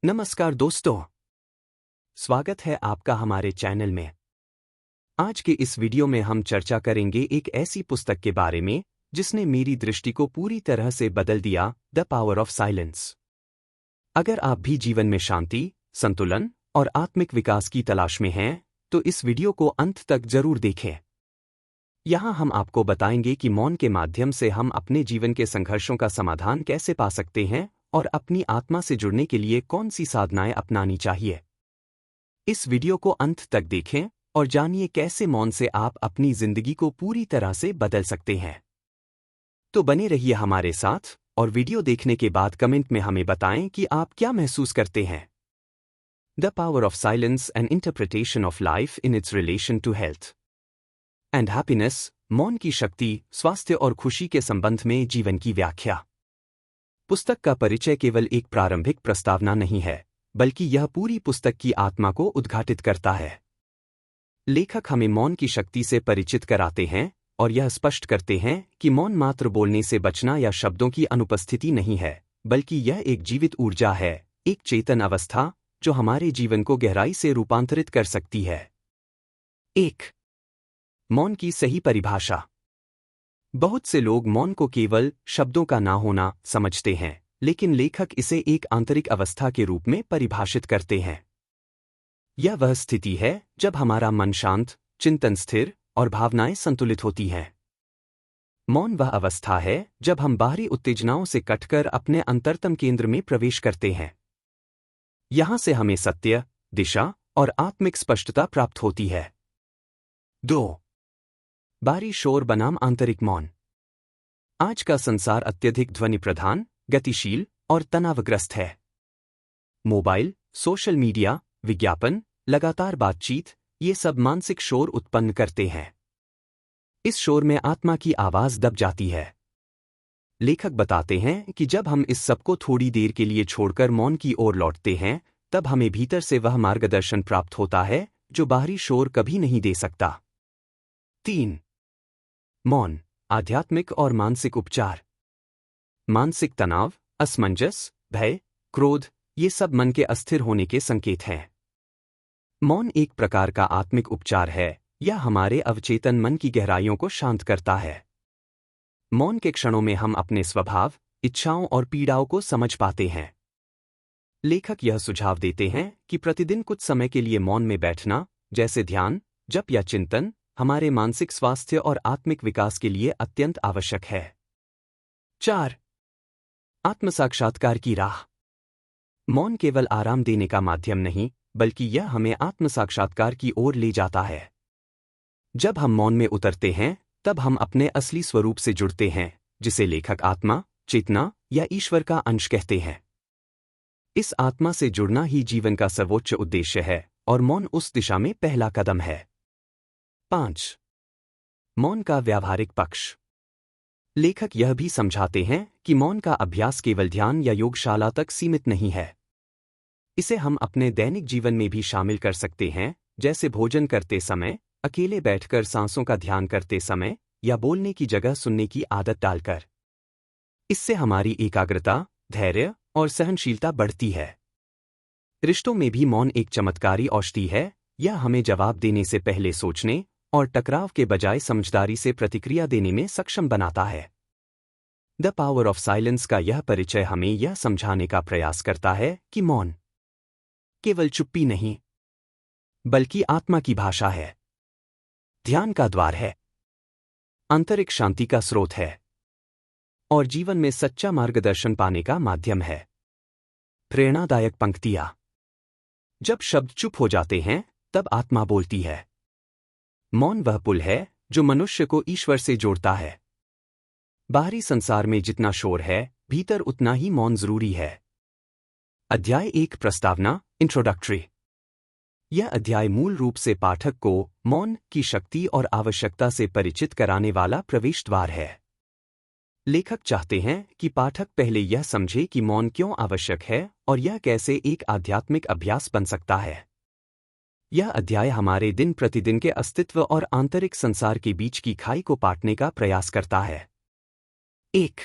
नमस्कार दोस्तों, स्वागत है आपका हमारे चैनल में। आज के इस वीडियो में हम चर्चा करेंगे एक ऐसी पुस्तक के बारे में जिसने मेरी दृष्टि को पूरी तरह से बदल दिया, द पावर ऑफ साइलेंस। अगर आप भी जीवन में शांति, संतुलन और आत्मिक विकास की तलाश में हैं, तो इस वीडियो को अंत तक जरूर देखें। यहाँ हम आपको बताएंगे कि मौन के माध्यम से हम अपने जीवन के संघर्षों का समाधान कैसे पा सकते हैं और अपनी आत्मा से जुड़ने के लिए कौन सी साधनाएं अपनानी चाहिए। इस वीडियो को अंत तक देखें और जानिए कैसे मौन से आप अपनी जिंदगी को पूरी तरह से बदल सकते हैं। तो बने रहिए हमारे साथ और वीडियो देखने के बाद कमेंट में हमें बताएं कि आप क्या महसूस करते हैं। The power of silence and interpretation of life in its relation to health and happiness. मौन की शक्ति, स्वास्थ्य और खुशी के संबंध में जीवन की व्याख्या। पुस्तक का परिचय केवल एक प्रारंभिक प्रस्तावना नहीं है, बल्कि यह पूरी पुस्तक की आत्मा को उद्घाटित करता है। लेखक हमें मौन की शक्ति से परिचित कराते हैं और यह स्पष्ट करते हैं कि मौन मात्र बोलने से बचना या शब्दों की अनुपस्थिति नहीं है, बल्कि यह एक जीवित ऊर्जा है, एक चेतन अवस्था जो हमारे जीवन को गहराई से रूपांतरित कर सकती है। 1. मौन की सही परिभाषा। बहुत से लोग मौन को केवल शब्दों का ना होना समझते हैं, लेकिन लेखक इसे एक आंतरिक अवस्था के रूप में परिभाषित करते हैं। यह वह स्थिति है जब हमारा मन शांत, चिंतन स्थिर और भावनाएं संतुलित होती हैं। मौन वह अवस्था है जब हम बाहरी उत्तेजनाओं से कटकर अपने अंतरतम केंद्र में प्रवेश करते हैं। यहां से हमें सत्य, दिशा और आत्मिक स्पष्टता प्राप्त होती है। 2. बाहरी शोर बनाम आंतरिक मौन। आज का संसार अत्यधिक ध्वनि प्रधान, गतिशील और तनावग्रस्त है। मोबाइल, सोशल मीडिया, विज्ञापन, लगातार बातचीत, ये सब मानसिक शोर उत्पन्न करते हैं। इस शोर में आत्मा की आवाज दब जाती है। लेखक बताते हैं कि जब हम इस सब को थोड़ी देर के लिए छोड़कर मौन की ओर लौटते हैं, तब हमें भीतर से वह मार्गदर्शन प्राप्त होता है जो बाहरी शोर कभी नहीं दे सकता। 3. मौन, आध्यात्मिक और मानसिक उपचार। मानसिक तनाव, असमंजस, भय, क्रोध, ये सब मन के अस्थिर होने के संकेत हैं। मौन एक प्रकार का आत्मिक उपचार है। यह हमारे अवचेतन मन की गहराइयों को शांत करता है। मौन के क्षणों में हम अपने स्वभाव, इच्छाओं और पीड़ाओं को समझ पाते हैं। लेखक यह सुझाव देते हैं कि प्रतिदिन कुछ समय के लिए मौन में बैठना, जैसे ध्यान, जप या चिंतन, हमारे मानसिक स्वास्थ्य और आत्मिक विकास के लिए अत्यंत आवश्यक है। 4. आत्मसाक्षात्कार की राह। मौन केवल आराम देने का माध्यम नहीं, बल्कि यह हमें आत्मसाक्षात्कार की ओर ले जाता है। जब हम मौन में उतरते हैं, तब हम अपने असली स्वरूप से जुड़ते हैं, जिसे लेखक आत्मा, चेतना या ईश्वर का अंश कहते हैं। इस आत्मा से जुड़ना ही जीवन का सर्वोच्च उद्देश्य है और मौन उस दिशा में पहला कदम है। 5. मौन का व्यावहारिक पक्ष। लेखक यह भी समझाते हैं कि मौन का अभ्यास केवल ध्यान या योगशाला तक सीमित नहीं है। इसे हम अपने दैनिक जीवन में भी शामिल कर सकते हैं, जैसे भोजन करते समय, अकेले बैठकर सांसों का ध्यान करते समय या बोलने की जगह सुनने की आदत डालकर। इससे हमारी एकाग्रता, धैर्य और सहनशीलता बढ़ती है। रिश्तों में भी मौन एक चमत्कारी औषधि है। यह हमें जवाब देने से पहले सोचने और टकराव के बजाय समझदारी से प्रतिक्रिया देने में सक्षम बनाता है। द पावर ऑफ साइलेंस का यह परिचय हमें यह समझाने का प्रयास करता है कि मौन केवल चुप्पी नहीं, बल्कि आत्मा की भाषा है, ध्यान का द्वार है, आंतरिक शांति का स्रोत है और जीवन में सच्चा मार्गदर्शन पाने का माध्यम है। प्रेरणादायक पंक्तियां। जब शब्द चुप हो जाते हैं, तब आत्मा बोलती है। मौन वह पुल है जो मनुष्य को ईश्वर से जोड़ता है। बाहरी संसार में जितना शोर है, भीतर उतना ही मौन जरूरी है। अध्याय 1 प्रस्तावना, इंट्रोडक्टरी। यह अध्याय मूल रूप से पाठक को मौन की शक्ति और आवश्यकता से परिचित कराने वाला प्रवेश द्वार है। लेखक चाहते हैं कि पाठक पहले यह समझे कि मौन क्यों आवश्यक है और यह कैसे एक आध्यात्मिक अभ्यास बन सकता है। यह अध्याय हमारे दिन प्रतिदिन के अस्तित्व और आंतरिक संसार के बीच की खाई को पाटने का प्रयास करता है। 1.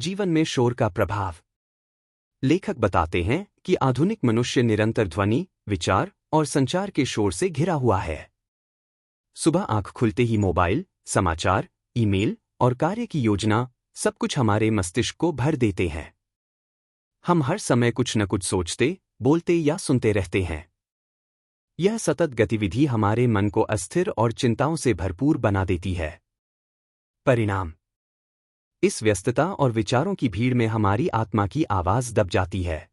जीवन में शोर का प्रभाव। लेखक बताते हैं कि आधुनिक मनुष्य निरंतर ध्वनि, विचार और संचार के शोर से घिरा हुआ है। सुबह आंख खुलते ही मोबाइल, समाचार, ईमेल और कार्य की योजना सब कुछ हमारे मस्तिष्क को भर देते हैं। हम हर समय कुछ न कुछ सोचते, बोलते या सुनते रहते हैं। यह सतत गतिविधि हमारे मन को अस्थिर और चिंताओं से भरपूर बना देती है। परिणाम: इस व्यस्तता और विचारों की भीड़ में हमारी आत्मा की आवाज दब जाती है।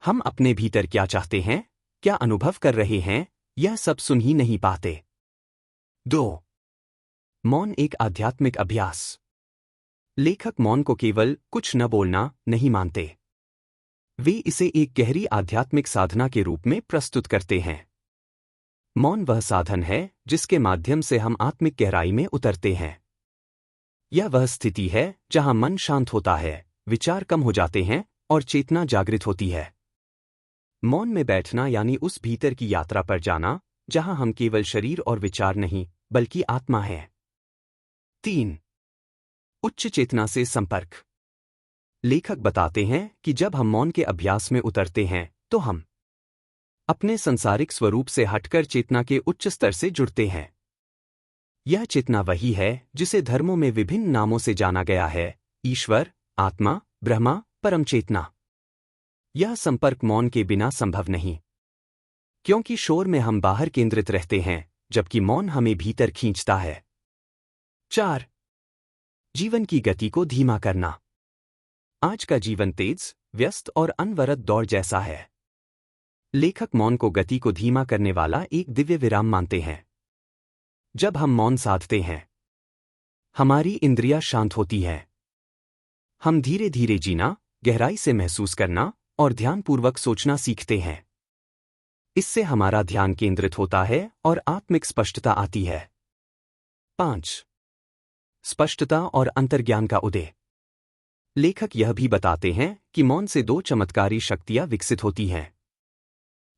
हम अपने भीतर क्या चाहते हैं, क्या अनुभव कर रहे हैं, यह सब सुन ही नहीं पाते। 2. मौन एक आध्यात्मिक अभ्यास। लेखक मौन को केवल कुछ न बोलना नहीं मानते। वे इसे एक गहरी आध्यात्मिक साधना के रूप में प्रस्तुत करते हैं। मौन वह साधन है जिसके माध्यम से हम आत्मिक गहराई में उतरते हैं। यह वह स्थिति है जहां मन शांत होता है, विचार कम हो जाते हैं और चेतना जागृत होती है। मौन में बैठना यानी उस भीतर की यात्रा पर जाना जहां हम केवल शरीर और विचार नहीं बल्कि आत्मा हैं। 3. उच्च चेतना से संपर्क। लेखक बताते हैं कि जब हम मौन के अभ्यास में उतरते हैं तो हम अपने सांसारिक स्वरूप से हटकर चेतना के उच्च स्तर से जुड़ते हैं। यह चेतना वही है जिसे धर्मों में विभिन्न नामों से जाना गया है: ईश्वर, आत्मा, ब्रह्मा, परम चेतना। यह संपर्क मौन के बिना संभव नहीं, क्योंकि शोर में हम बाहर केंद्रित रहते हैं जबकि मौन हमें भीतर खींचता है। 4. जीवन की गति को धीमा करना। आज का जीवन तेज, व्यस्त और अनवरत दौड़ जैसा है। लेखक मौन को गति को धीमा करने वाला एक दिव्य विराम मानते हैं। जब हम मौन साधते हैं, हमारी इंद्रियां शांत होती हैं। हम धीरे धीरे जीना, गहराई से महसूस करना और ध्यानपूर्वक सोचना सीखते हैं। इससे हमारा ध्यान केंद्रित होता है और आत्मिक स्पष्टता आती है। 5. स्पष्टता और अंतर्ज्ञान का उदय। लेखक यह भी बताते हैं कि मौन से 2 चमत्कारी शक्तियां विकसित होती हैं।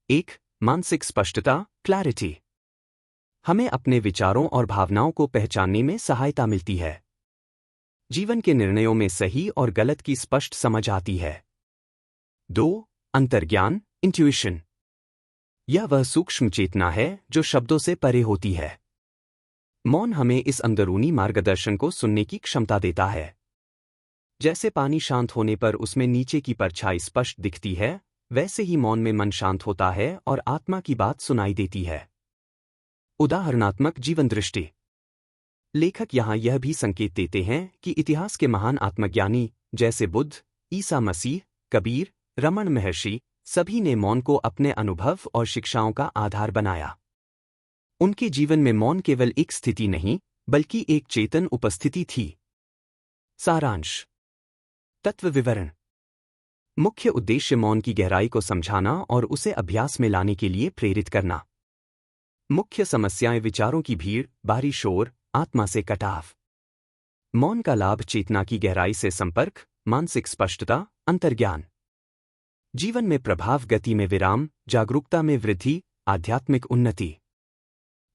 1. मानसिक स्पष्टता, क्लैरिटी। हमें अपने विचारों और भावनाओं को पहचानने में सहायता मिलती है। जीवन के निर्णयों में सही और गलत की स्पष्ट समझ आती है। 2. अंतर्ज्ञान, इंट्यूइशन। यह वह सूक्ष्म चेतना है जो शब्दों से परे होती है। मौन हमें इस अंदरूनी मार्गदर्शन को सुनने की क्षमता देता है। जैसे पानी शांत होने पर उसमें नीचे की परछाई स्पष्ट दिखती है, वैसे ही मौन में मन शांत होता है और आत्मा की बात सुनाई देती है। उदाहरणात्मक जीवन दृष्टि। लेखक यहाँ यह भी संकेत देते हैं कि इतिहास के महान आत्मज्ञानी जैसे बुद्ध, ईसा मसीह, कबीर, रमण महर्षि, सभी ने मौन को अपने अनुभव और शिक्षाओं का आधार बनाया। उनके जीवन में मौन केवल एक स्थिति नहीं बल्कि एक चेतन उपस्थिति थी। सारांश। तत्व विवरण। मुख्य उद्देश्य मौन की गहराई को समझाना और उसे अभ्यास में लाने के लिए प्रेरित करना। मुख्य समस्याएं: विचारों की भीड़, बाहरी शोर, आत्मा से कटाव। मौन का लाभ: चेतना की गहराई से संपर्क, मानसिक स्पष्टता, अंतर्ज्ञान। जीवन में प्रभाव: गति में विराम, जागरूकता में वृद्धि, आध्यात्मिक उन्नति।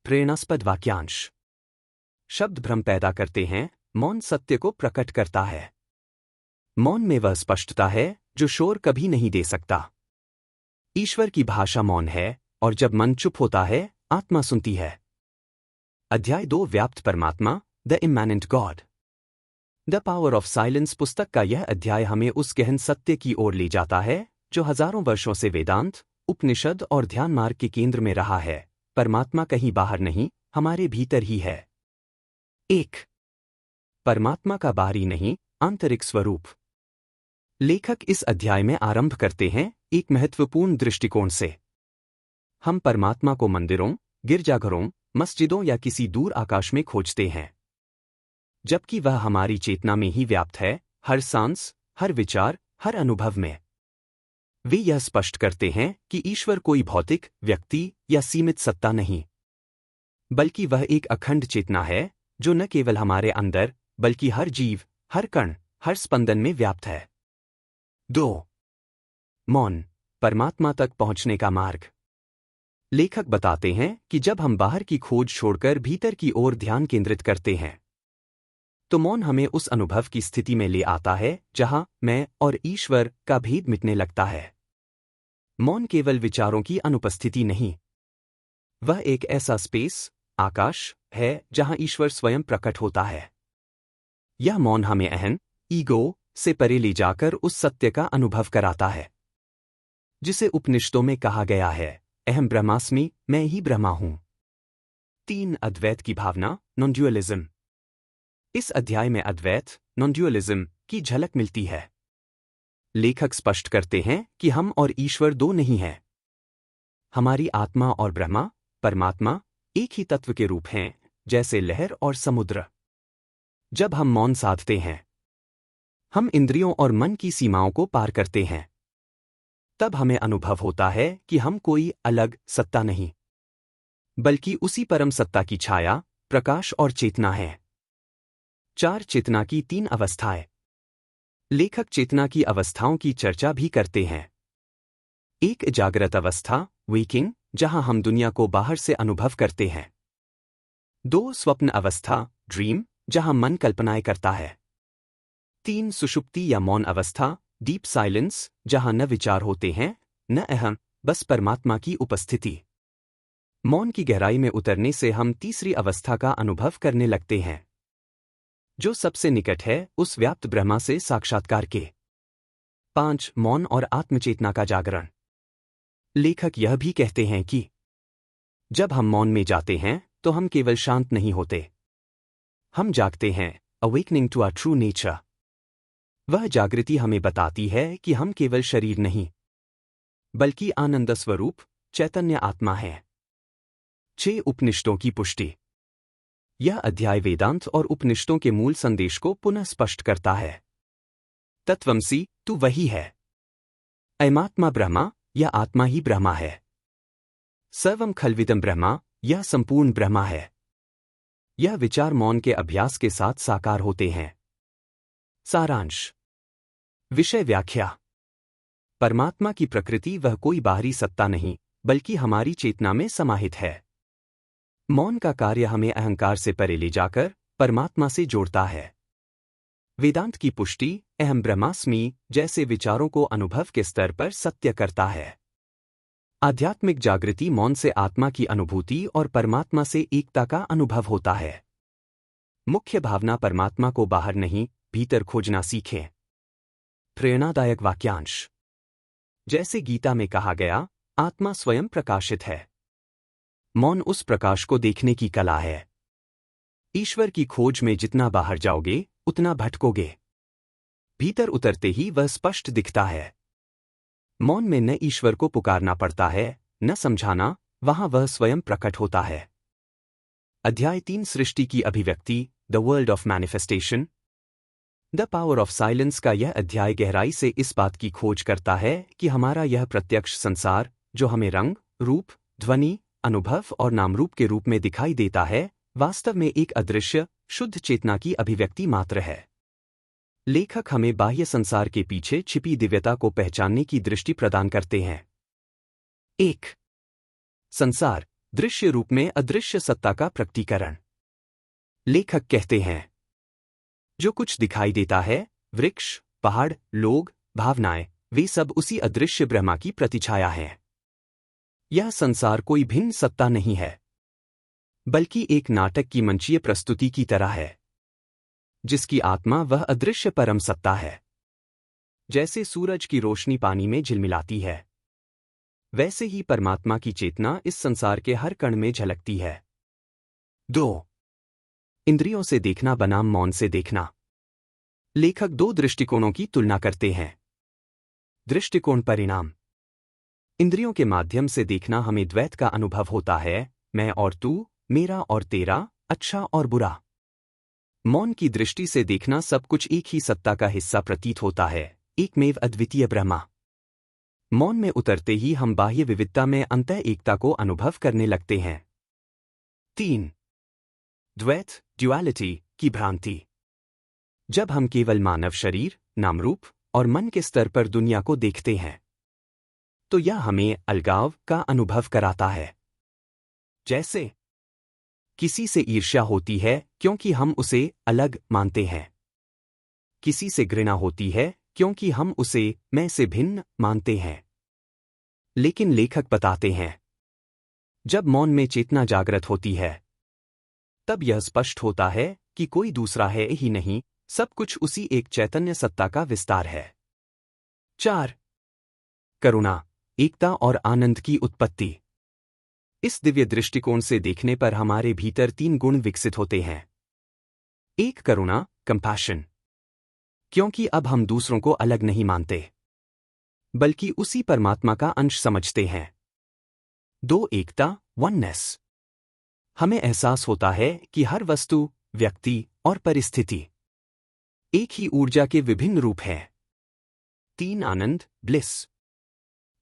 प्रेरणास्पद वाक्यांश। शब्द भ्रम पैदा करते हैं, मौन सत्य को प्रकट करता है। मौन में वह स्पष्टता है जो शोर कभी नहीं दे सकता। ईश्वर की भाषा मौन है और जब मन चुप होता है, आत्मा सुनती है। अध्याय 2 व्याप्त परमात्मा, the immanent God. The power of silence पुस्तक का यह अध्याय हमें उस गहन सत्य की ओर ले जाता है जो हजारों वर्षों से वेदांत, उपनिषद और ध्यान मार्ग के केंद्र में रहा है। परमात्मा कहीं बाहर नहीं, हमारे भीतर ही है। 1. परमात्मा का बाहरी नहीं, आंतरिक स्वरूप। लेखक इस अध्याय में आरंभ करते हैं एक महत्वपूर्ण दृष्टिकोण से। हम परमात्मा को मंदिरों, गिरजाघरों, मस्जिदों या किसी दूर आकाश में खोजते हैं, जबकि वह हमारी चेतना में ही व्याप्त है, हर सांस, हर विचार, हर अनुभव में। वे यह स्पष्ट करते हैं कि ईश्वर कोई भौतिक, व्यक्ति या सीमित सत्ता नहीं, बल्कि वह एक अखंड चेतना है जो न केवल हमारे अंदर बल्कि हर जीव, हर कण, हर स्पंदन में व्याप्त है। 2. मौन, परमात्मा तक पहुंचने का मार्ग। लेखक बताते हैं कि जब हम बाहर की खोज छोड़कर भीतर की ओर ध्यान केंद्रित करते हैं, तो मौन हमें उस अनुभव की स्थिति में ले आता है जहां मैं और ईश्वर का भेद मिटने लगता है। मौन केवल विचारों की अनुपस्थिति नहीं, वह एक ऐसा स्पेस, आकाश है जहां ईश्वर स्वयं प्रकट होता है। यह मौन हमें अहं, ईगो से परे ले जाकर उस सत्य का अनुभव कराता है जिसे उपनिषदों में कहा गया है, अहम ब्रह्मास्मि, मैं ही ब्रह्मा हूं। 3 अद्वैत की भावना, नॉन ड्यूअलिज्म। इस अध्याय में अद्वैत, नॉन ड्यूअलिज्म की झलक मिलती है। लेखक स्पष्ट करते हैं कि हम और ईश्वर दो नहीं हैं। हमारी आत्मा और ब्रह्मा, परमात्मा, एक ही तत्व के रूप हैं, जैसे लहर और समुद्र। जब हम मौन साधते हैं, हम इंद्रियों और मन की सीमाओं को पार करते हैं। तब हमें अनुभव होता है कि हम कोई अलग सत्ता नहीं, बल्कि उसी परम सत्ता की छाया, प्रकाश और चेतना है। 4 चेतना की 3 अवस्थाएं। लेखक चेतना की अवस्थाओं की चर्चा भी करते हैं। 1 जागृत अवस्था, वेकिंग, जहां हम दुनिया को बाहर से अनुभव करते हैं। 2 स्वप्न अवस्था, ड्रीम, जहां मन कल्पनाएं करता है। 3 सुषुप्ति या मौन अवस्था, डीप साइलेंस, जहां न विचार होते हैं, न अहम, बस परमात्मा की उपस्थिति। मौन की गहराई में उतरने से हम तीसरी अवस्था का अनुभव करने लगते हैं, जो सबसे निकट है उस व्याप्त ब्रह्मा से साक्षात्कार के। 5 मौन और आत्मचेतना का जागरण। लेखक यह भी कहते हैं कि जब हम मौन में जाते हैं तो हम केवल शांत नहीं होते, हम जागते हैं, awakening to our true nature. वह जागृति हमें बताती है कि हम केवल शरीर नहीं, बल्कि आनंद स्वरूप, चैतन्य आत्मा है। 6 उपनिषदों की पुष्टि। यह अध्याय वेदांत और उपनिषदों के मूल संदेश को पुनः स्पष्ट करता है। तत्वमसि, तू वही है। अयमात्मा ब्रह्मा, यह आत्मा ही ब्रह्मा है। सर्वम खल्विदम ब्रह्मा, यह संपूर्ण ब्रह्मा है। यह विचार मौन के अभ्यास के साथ साकार होते हैं। सारांश। विषय व्याख्या। परमात्मा की प्रकृति वह कोई बाहरी सत्ता नहीं, बल्कि हमारी चेतना में समाहित है। मौन का कार्य हमें अहंकार से परे ले जाकर परमात्मा से जोड़ता है। वेदांत की पुष्टि, अहम ब्रह्मास्मि, जैसे विचारों को अनुभव के स्तर पर सत्य करता है। आध्यात्मिक जागृति मौन से आत्मा की अनुभूति और परमात्मा से एकता का अनुभव होता है। मुख्य भावना परमात्मा को बाहर नहीं, भीतर खोजना सीखें। प्रेरणादायक वाक्यांश। जैसे गीता में कहा गया, आत्मा स्वयं प्रकाशित है। मौन उस प्रकाश को देखने की कला है। ईश्वर की खोज में जितना बाहर जाओगे, उतना भटकोगे। भीतर उतरते ही वह स्पष्ट दिखता है। मौन में न ईश्वर को पुकारना पड़ता है, न समझाना, वहां वह स्वयं प्रकट होता है। अध्याय 3 सृष्टि की अभिव्यक्ति, the world of manifestation. The power of silence का यह अध्याय गहराई से इस बात की खोज करता है कि हमारा यह प्रत्यक्ष संसार, जो हमें रंग, रूप, ध्वनि, अनुभव और नामरूप के रूप में दिखाई देता है, वास्तव में एक अदृश्य, शुद्ध चेतना की अभिव्यक्ति मात्र है। लेखक हमें बाह्य संसार के पीछे छिपी दिव्यता को पहचानने की दृष्टि प्रदान करते हैं। 1. संसार, दृश्य रूप में अदृश्य सत्ता का प्रकटीकरण। लेखक कहते हैं, जो कुछ दिखाई देता है, वृक्ष, पहाड़, लोग, भावनाएं, वे सब उसी अदृश्य ब्रह्मा की प्रतिछाया हैं। यह संसार कोई भिन्न सत्ता नहीं है, बल्कि एक नाटक की मंचीय प्रस्तुति की तरह है, जिसकी आत्मा वह अदृश्य परम सत्ता है। जैसे सूरज की रोशनी पानी में झिलमिलाती है, वैसे ही परमात्मा की चेतना इस संसार के हर कण में झलकती है। 2. इंद्रियों से देखना बनाम मौन से देखना। लेखक 2 दृष्टिकोणों की तुलना करते हैं। दृष्टिकोण परिणाम। इंद्रियों के माध्यम से देखना हमें द्वैत का अनुभव होता है, मैं और तू, मेरा और तेरा, अच्छा और बुरा। मौन की दृष्टि से देखना सब कुछ एक ही सत्ता का हिस्सा प्रतीत होता है, एकमेव अद्वितीय ब्रह्मा। मौन में उतरते ही हम बाह्य विविधता में अंतः एकता को अनुभव करने लगते हैं। 3. द्वैत, ड्युअलिटी की भ्रांति। जब हम केवल मानव शरीर, नामरूप और मन के स्तर पर दुनिया को देखते हैं, तो यह हमें अलगाव का अनुभव कराता है। जैसे किसी से ईर्ष्या होती है क्योंकि हम उसे अलग मानते हैं। किसी से घृणा होती है क्योंकि हम उसे मैं से भिन्न मानते हैं। लेकिन लेखक बताते हैं, जब मौन में चेतना जागृत होती है, तब यह स्पष्ट होता है कि कोई दूसरा है ही नहीं, सब कुछ उसी एक चैतन्य सत्ता का विस्तार है। 4. करुणा, एकता और आनंद की उत्पत्ति। इस दिव्य दृष्टिकोण से देखने पर हमारे भीतर 3 गुण विकसित होते हैं। 1. करुणा, कंपैशन, क्योंकि अब हम दूसरों को अलग नहीं मानते, बल्कि उसी परमात्मा का अंश समझते हैं। 2. एकता, वननेस, हमें एहसास होता है कि हर वस्तु, व्यक्ति और परिस्थिति एक ही ऊर्जा के विभिन्न रूप हैं। 3. आनंद, ब्लिस,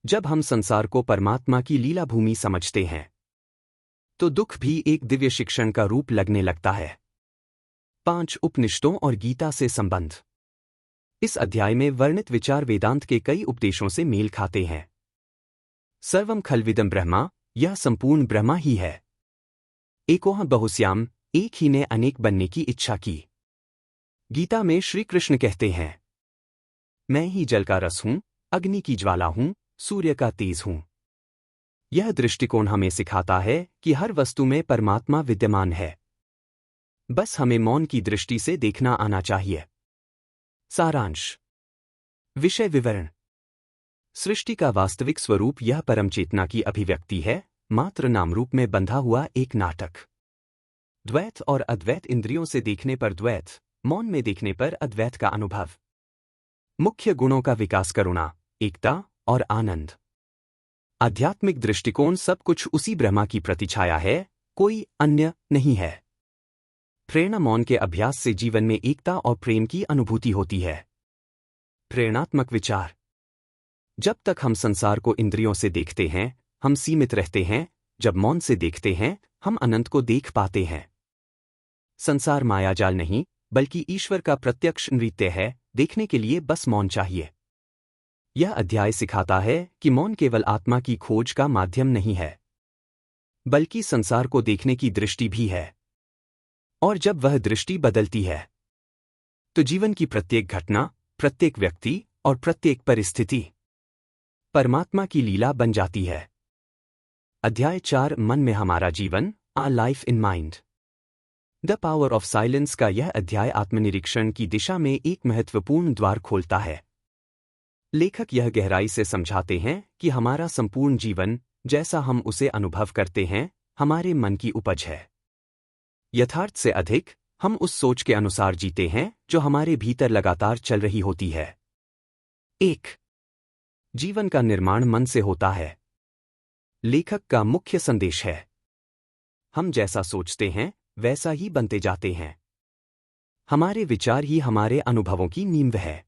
जब हम संसार को परमात्मा की लीला भूमि समझते हैं, तो दुख भी एक दिव्य शिक्षण का रूप लगने लगता है। 5. उपनिषदों और गीता से संबंध। इस अध्याय में वर्णित विचार वेदांत के कई उपदेशों से मेल खाते हैं। सर्वम खल्विदम ब्रह्मा, यह संपूर्ण ब्रह्मा ही है। एकोह बहुश्याम, एक ही ने अनेक बनने की इच्छा की। गीता में श्री कृष्ण कहते हैं, मैं ही जल का रस हूं, अग्नि की ज्वाला हूं, सूर्य का तेज हूं। यह दृष्टिकोण हमें सिखाता है कि हर वस्तु में परमात्मा विद्यमान है, बस हमें मौन की दृष्टि से देखना आना चाहिए। सारांश। विषय विवरण। सृष्टि का वास्तविक स्वरूप यह परम चेतना की अभिव्यक्ति है, मात्र नाम रूप में बंधा हुआ एक नाटक। द्वैत और अद्वैत, इंद्रियों से देखने पर द्वैत, मौन में देखने पर अद्वैत का अनुभव। मुख्य गुणों का विकास, करुणा, एकता और आनंद। आध्यात्मिक दृष्टिकोण, सब कुछ उसी ब्रह्मा की प्रतिछाया है, कोई अन्य नहीं है। प्रेरणा, मौन के अभ्यास से जीवन में एकता और प्रेम की अनुभूति होती है। प्रेरणात्मक विचार। जब तक हम संसार को इंद्रियों से देखते हैं, हम सीमित रहते हैं। जब मौन से देखते हैं, हम अनंत को देख पाते हैं। संसार मायाजाल नहीं, बल्कि ईश्वर का प्रत्यक्ष नृत्य है, देखने के लिए बस मौन चाहिए। यह अध्याय सिखाता है कि मौन केवल आत्मा की खोज का माध्यम नहीं है, बल्कि संसार को देखने की दृष्टि भी है। और जब वह दृष्टि बदलती है, तो जीवन की प्रत्येक घटना, प्रत्येक व्यक्ति और प्रत्येक परिस्थिति परमात्मा की लीला बन जाती है। अध्याय 4, मन में हमारा जीवन, a life in mind. The power of silence का यह अध्याय आत्मनिरीक्षण की दिशा में एक महत्वपूर्ण द्वार खोलता है। लेखक यह गहराई से समझाते हैं कि हमारा संपूर्ण जीवन, जैसा हम उसे अनुभव करते हैं, हमारे मन की उपज है। यथार्थ से अधिक, हम उस सोच के अनुसार जीते हैं जो हमारे भीतर लगातार चल रही होती है। 1. जीवन का निर्माण मन से होता है। लेखक का मुख्य संदेश है, हम जैसा सोचते हैं, वैसा ही बनते जाते हैं। हमारे विचार ही हमारे अनुभवों की नींव है।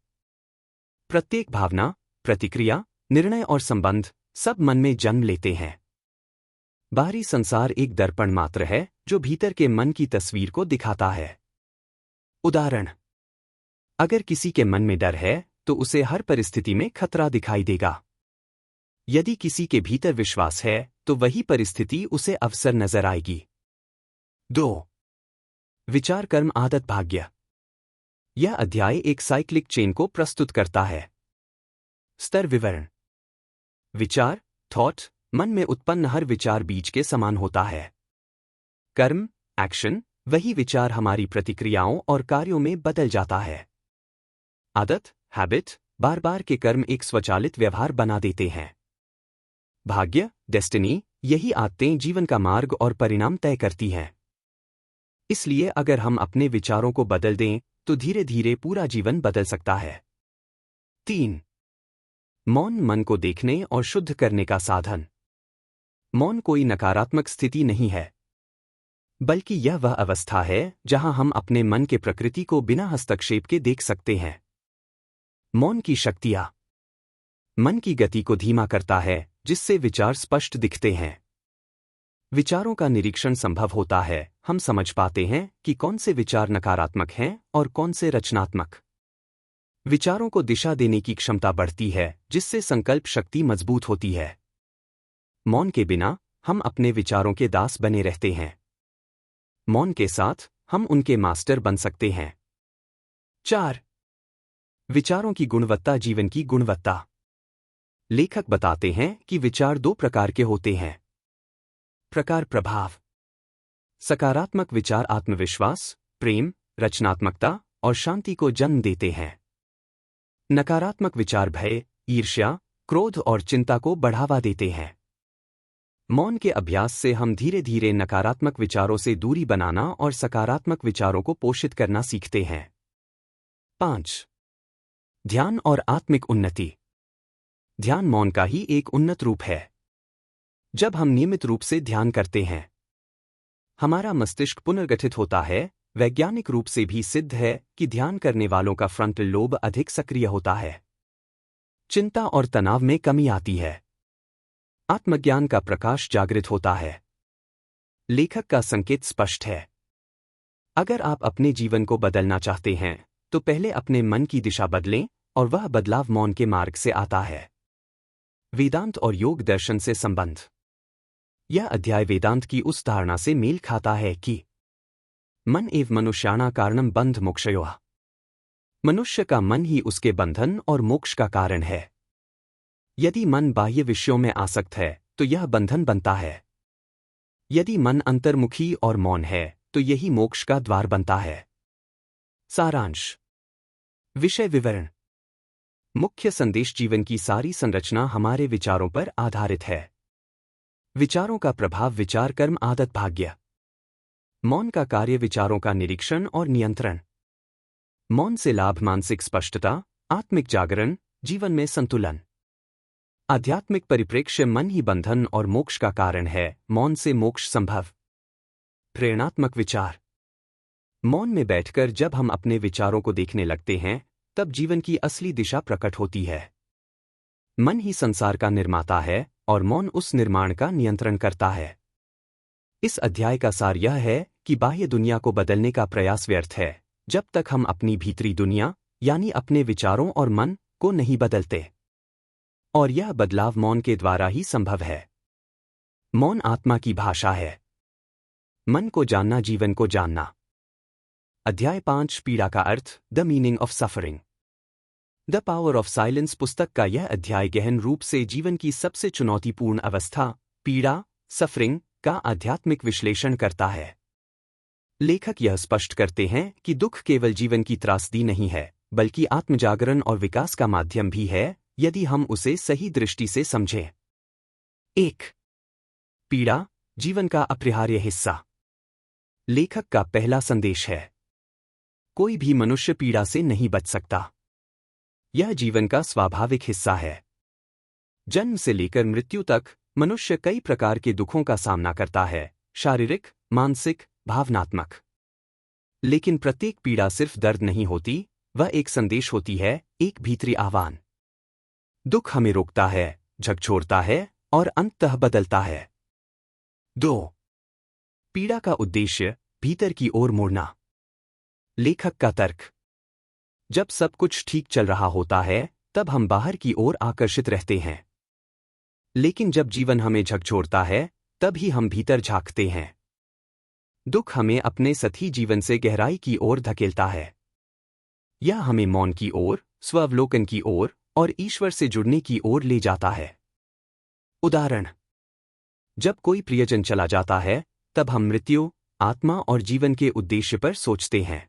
प्रत्येक भावना, प्रतिक्रिया, निर्णय और संबंध सब मन में जन्म लेते हैं। बाहरी संसार एक दर्पण मात्र है जो भीतर के मन की तस्वीर को दिखाता है। उदाहरण, अगर किसी के मन में डर है, तो उसे हर परिस्थिति में खतरा दिखाई देगा। यदि किसी के भीतर विश्वास है, तो वही परिस्थिति उसे अवसर नजर आएगी। 2. विचार, कर्म, आदत, भाग्य। यह अध्याय एक साइक्लिक चेन को प्रस्तुत करता है। स्तर विवरण। विचार, थॉट, मन में उत्पन्न हर विचार बीज के समान होता है। कर्म, एक्शन, वही विचार हमारी प्रतिक्रियाओं और कार्यों में बदल जाता है। आदत, हैबिट, बार बार के कर्म एक स्वचालित व्यवहार बना देते हैं। भाग्य, डेस्टिनी, यही आदतें जीवन का मार्ग और परिणाम तय करती हैं। इसलिए अगर हम अपने विचारों को बदल दें, तो धीरे धीरे पूरा जीवन बदल सकता है। 3. मौन, मन को देखने और शुद्ध करने का साधन। मौन कोई नकारात्मक स्थिति नहीं है, बल्कि यह वह अवस्था है जहां हम अपने मन के प्रकृति को बिना हस्तक्षेप के देख सकते हैं। मौन की शक्तियां। मन की गति को धीमा करता है, जिससे विचार स्पष्ट दिखते हैं। विचारों का निरीक्षण संभव होता है, हम समझ पाते हैं कि कौन से विचार नकारात्मक हैं और कौन से रचनात्मक। विचारों को दिशा देने की क्षमता बढ़ती है, जिससे संकल्प शक्ति मजबूत होती है। मौन के बिना हम अपने विचारों के दास बने रहते हैं। मौन के साथ हम उनके मास्टर बन सकते हैं। 4. विचारों की गुणवत्ता। जीवन की गुणवत्ता। लेखक बताते हैं कि विचार दो प्रकार के होते हैं। प्रकार प्रभाव। सकारात्मक विचार आत्मविश्वास, प्रेम, रचनात्मकता और शांति को जन्म देते हैं। नकारात्मक विचार भय, ईर्ष्या, क्रोध और चिंता को बढ़ावा देते हैं। मौन के अभ्यास से हम धीरे धीरे नकारात्मक विचारों से दूरी बनाना और सकारात्मक विचारों को पोषित करना सीखते हैं। 5. ध्यान और आत्मिक उन्नति। ध्यान मौन का ही एक उन्नत रूप है। जब हम नियमित रूप से ध्यान करते हैं, हमारा मस्तिष्क पुनर्गठित होता है। वैज्ञानिक रूप से भी सिद्ध है कि ध्यान करने वालों का फ्रंटल लोब अधिक सक्रिय होता है। चिंता और तनाव में कमी आती है। आत्मज्ञान का प्रकाश जागृत होता है। लेखक का संकेत स्पष्ट है। अगर आप अपने जीवन को बदलना चाहते हैं तो पहले अपने मन की दिशा बदलें, और वह बदलाव मौन के मार्ग से आता है। वेदांत और योग दर्शन से संबंध। यह अध्याय वेदांत की उस धारणा से मेल खाता है कि मन एव मनुष्याणां कारणं बंध मोक्षयोः। मनुष्य का मन ही उसके बंधन और मोक्ष का कारण है। यदि मन बाह्य विषयों में आसक्त है तो यह बंधन बनता है। यदि मन अंतर्मुखी और मौन है तो यही मोक्ष का द्वार बनता है। सारांश। विषय विवरण। मुख्य संदेश। जीवन की सारी संरचना हमारे विचारों पर आधारित है। विचारों का प्रभाव। विचार कर्म आदत भाग्य। मौन का कार्य। विचारों का निरीक्षण और नियंत्रण। मौन से लाभ। मानसिक स्पष्टता, आत्मिक जागरण, जीवन में संतुलन। आध्यात्मिक परिप्रेक्ष्य। मन ही बंधन और मोक्ष का कारण है। मौन से मोक्ष संभव। प्रेरणात्मक विचार। मौन में बैठकर जब हम अपने विचारों को देखने लगते हैं तब जीवन की असली दिशा प्रकट होती है। मन ही संसार का निर्माता है और मौन उस निर्माण का नियंत्रण करता है। इस अध्याय का सार यह है कि बाह्य दुनिया को बदलने का प्रयास व्यर्थ है जब तक हम अपनी भीतरी दुनिया यानी अपने विचारों और मन को नहीं बदलते, और यह बदलाव मौन के द्वारा ही संभव है। मौन आत्मा की भाषा है। मन को जानना, जीवन को जानना। अध्याय 5। पीड़ा का अर्थ। The meaning of suffering. The power of silence पुस्तक का यह अध्याय गहन रूप से जीवन की सबसे चुनौतीपूर्ण अवस्था, पीड़ा, सफरिंग, का आध्यात्मिक विश्लेषण करता है। लेखक यह स्पष्ट करते हैं कि दुख केवल जीवन की त्रासदी नहीं है, बल्कि आत्मजागरण और विकास का माध्यम भी है, यदि हम उसे सही दृष्टि से समझें। 1. पीड़ा, जीवन का अपरिहार्य हिस्सा। लेखक का पहला संदेश है। कोई भी मनुष्य पीड़ा से नहीं बच सकता। यह जीवन का स्वाभाविक हिस्सा है। जन्म से लेकर मृत्यु तक मनुष्य कई प्रकार के दुखों का सामना करता है, शारीरिक, मानसिक, भावनात्मक। लेकिन प्रत्येक पीड़ा सिर्फ दर्द नहीं होती, वह एक संदेश होती है, एक भीतरी आह्वान। दुख हमें रोकता है, झकझोरता है और अंततः बदलता है। 2. पीड़ा का उद्देश्य, भीतर की ओर मोड़ना। लेखक का तर्क। जब सब कुछ ठीक चल रहा होता है तब हम बाहर की ओर आकर्षित रहते हैं, लेकिन जब जीवन हमें झकझोरता है तब ही हम भीतर झांकते हैं। दुख हमें अपने सतही जीवन से गहराई की ओर धकेलता है। यह हमें मौन की ओर, स्वावलोकन की ओर और ईश्वर से जुड़ने की ओर ले जाता है। उदाहरण। जब कोई प्रियजन चला जाता है तब हम मृत्यु, आत्मा और जीवन के उद्देश्य पर सोचते हैं।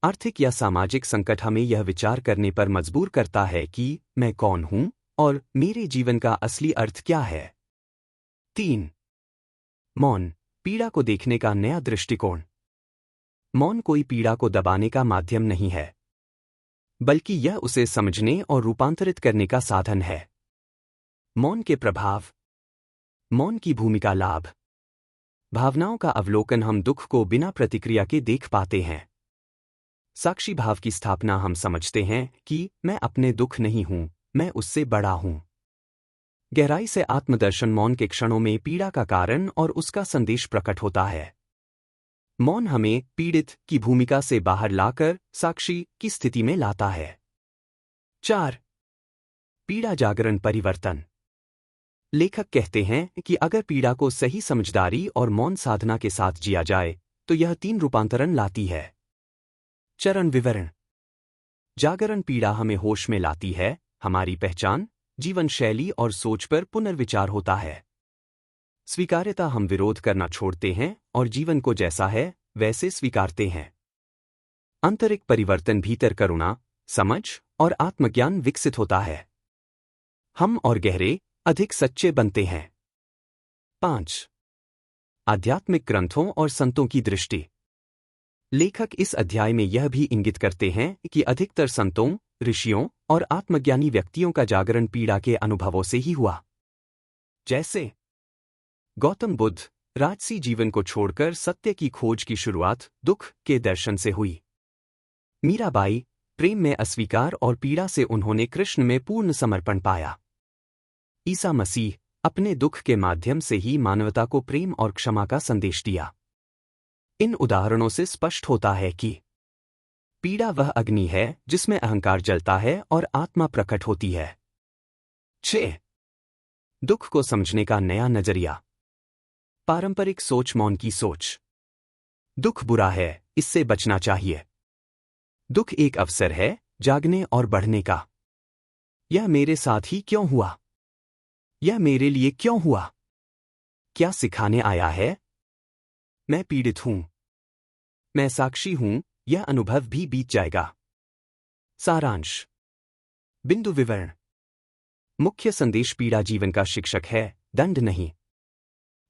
आर्थिक या सामाजिक संकट हमें यह विचार करने पर मजबूर करता है कि मैं कौन हूं और मेरे जीवन का असली अर्थ क्या है। 3. मौन, पीड़ा को देखने का नया दृष्टिकोण। मौन कोई पीड़ा को दबाने का माध्यम नहीं है, बल्कि यह उसे समझने और रूपांतरित करने का साधन है। मौन के प्रभाव। मौन की भूमिका। लाभ। भावनाओं का अवलोकन। हम दुख को बिना प्रतिक्रिया के देख पाते हैं। साक्षी भाव की स्थापना। हम समझते हैं कि मैं अपने दुख नहीं हूं, मैं उससे बड़ा हूं। गहराई से आत्मदर्शन। मौन के क्षणों में पीड़ा का कारण और उसका संदेश प्रकट होता है। मौन हमें पीड़ित की भूमिका से बाहर लाकर साक्षी की स्थिति में लाता है। 4. पीड़ा जागरण परिवर्तन। लेखक कहते हैं कि अगर पीड़ा को सही समझदारी और मौन साधना के साथ जिया जाए तो यह 3 रूपांतरण लाती है। चरण विवरण। जागरण पीड़ा हमें होश में लाती है, हमारी पहचान, जीवन शैली और सोच पर पुनर्विचार होता है। स्वीकार्यता हम विरोध करना छोड़ते हैं और जीवन को जैसा है वैसे स्वीकारते हैं। आंतरिक परिवर्तन भीतर करुणा, समझ और आत्मज्ञान विकसित होता है। हम और गहरे, अधिक सच्चे बनते हैं। 5. आध्यात्मिक ग्रंथों और संतों की दृष्टि। लेखक इस अध्याय में यह भी इंगित करते हैं कि अधिकतर संतों, ऋषियों और आत्मज्ञानी व्यक्तियों का जागरण पीड़ा के अनुभवों से ही हुआ। जैसे गौतम बुद्ध, राजसी जीवन को छोड़कर सत्य की खोज की शुरुआत दुख के दर्शन से हुई। मीराबाई, प्रेम में अस्वीकार और पीड़ा से उन्होंने कृष्ण में पूर्ण समर्पण पाया। ईसा मसीह, अपने दुख के माध्यम से ही मानवता को प्रेम और क्षमा का संदेश दिया। इन उदाहरणों से स्पष्ट होता है कि पीड़ा वह अग्नि है जिसमें अहंकार जलता है और आत्मा प्रकट होती है। 6. दुख को समझने का नया नजरिया। पारंपरिक सोच मौन की सोच। दुख बुरा है, इससे बचना चाहिए। दुख एक अवसर है जागने और बढ़ने का। यह मेरे साथ ही क्यों हुआ? यह मेरे लिए क्यों हुआ? क्या सिखाने आया है? मैं पीड़ित हूं, मैं साक्षी हूं, यह अनुभव भी बीत जाएगा। सारांश। बिंदु विवरण। मुख्य संदेश पीड़ा जीवन का शिक्षक है, दंड नहीं।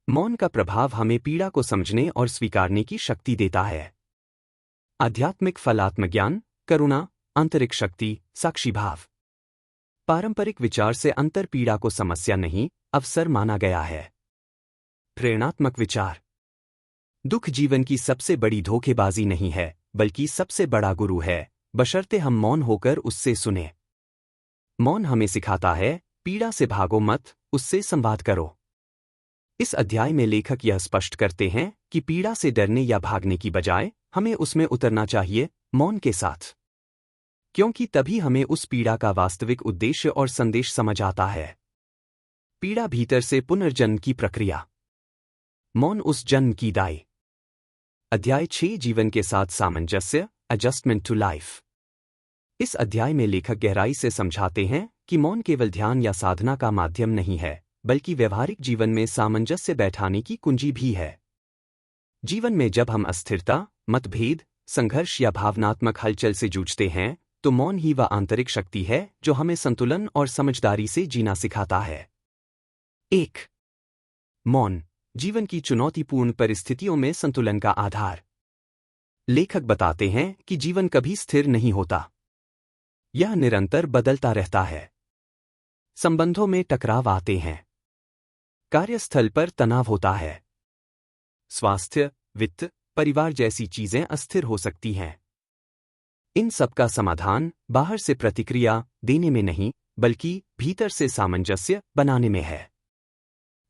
मौन का प्रभाव हमें पीड़ा को समझने और स्वीकारने की शक्ति देता है। आध्यात्मिक फल आत्मज्ञान, करुणा, आंतरिक शक्ति, साक्षी भाव। पारंपरिक विचार से अंतर पीड़ा को समस्या नहीं, अवसर माना गया है। प्रेरणात्मक विचार। दुख जीवन की सबसे बड़ी धोखेबाजी नहीं है, बल्कि सबसे बड़ा गुरु है, बशर्ते हम मौन होकर उससे सुने। मौन हमें सिखाता है, पीड़ा से भागो मत, उससे संवाद करो। इस अध्याय में लेखक यह स्पष्ट करते हैं कि पीड़ा से डरने या भागने की बजाय हमें उसमें उतरना चाहिए, मौन के साथ। क्योंकि तभी हमें उस पीड़ा का वास्तविक उद्देश्य और संदेश समझ आता है। पीड़ा भीतर से पुनर्जन्म की प्रक्रिया। मौन उस जन्म की दाई। अध्याय 6 जीवन के साथ सामंजस्य, एडजस्टमेंट टू लाइफ। इस अध्याय में लेखक गहराई से समझाते हैं कि मौन केवल ध्यान या साधना का माध्यम नहीं है, बल्कि व्यवहारिक जीवन में सामंजस्य बैठाने की कुंजी भी है। जीवन में जब हम अस्थिरता, मतभेद, संघर्ष या भावनात्मक हलचल से जूझते हैं, तो मौन ही वह आंतरिक शक्ति है जो हमें संतुलन और समझदारी से जीना सिखाता है। 1. मौन, जीवन की चुनौतीपूर्ण परिस्थितियों में संतुलन का आधार। लेखक बताते हैं कि जीवन कभी स्थिर नहीं होता। यह निरंतर बदलता रहता है। संबंधों में टकराव आते हैं। कार्यस्थल पर तनाव होता है। स्वास्थ्य, वित्त, परिवार जैसी चीजें अस्थिर हो सकती हैं। इन सब का समाधान बाहर से प्रतिक्रिया देने में नहीं, बल्कि भीतर से सामंजस्य बनाने में है।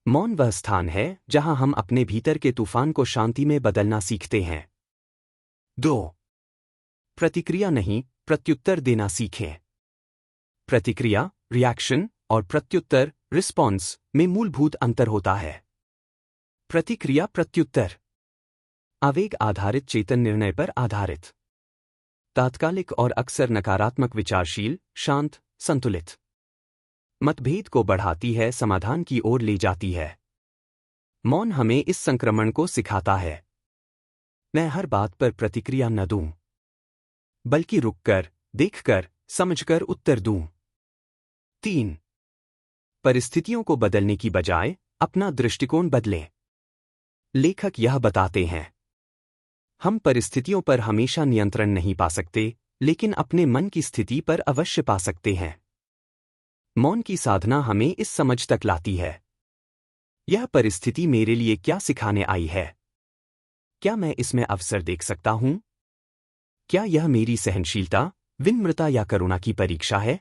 मौन वह स्थान है जहां हम अपने भीतर के तूफान को शांति में बदलना सीखते हैं। 2. प्रतिक्रिया नहीं, प्रत्युत्तर देना सीखें। प्रतिक्रिया, रिएक्शन, और प्रत्युत्तर, रिस्पॉन्स, में मूलभूत अंतर होता है। प्रतिक्रिया प्रत्युत्तर आवेग आधारित चेतन निर्णय पर आधारित, तात्कालिक और अक्सर नकारात्मक, विचारशील, शांत, संतुलित। मतभेद को बढ़ाती है, समाधान की ओर ले जाती है। मौन हमें इस संक्रमण को सिखाता है। मैं हर बात पर प्रतिक्रिया न दूं, बल्कि रुककर, देखकर, समझकर उत्तर दूं। 3. परिस्थितियों को बदलने की बजाय अपना दृष्टिकोण बदलें। लेखक यह बताते हैं, हम परिस्थितियों पर हमेशा नियंत्रण नहीं पा सकते, लेकिन अपने मन की स्थिति पर अवश्य पा सकते हैं। मौन की साधना हमें इस समझ तक लाती है, यह परिस्थिति मेरे लिए क्या सिखाने आई है? क्या मैं इसमें अवसर देख सकता हूं? क्या यह मेरी सहनशीलता, विनम्रता या करुणा की परीक्षा है?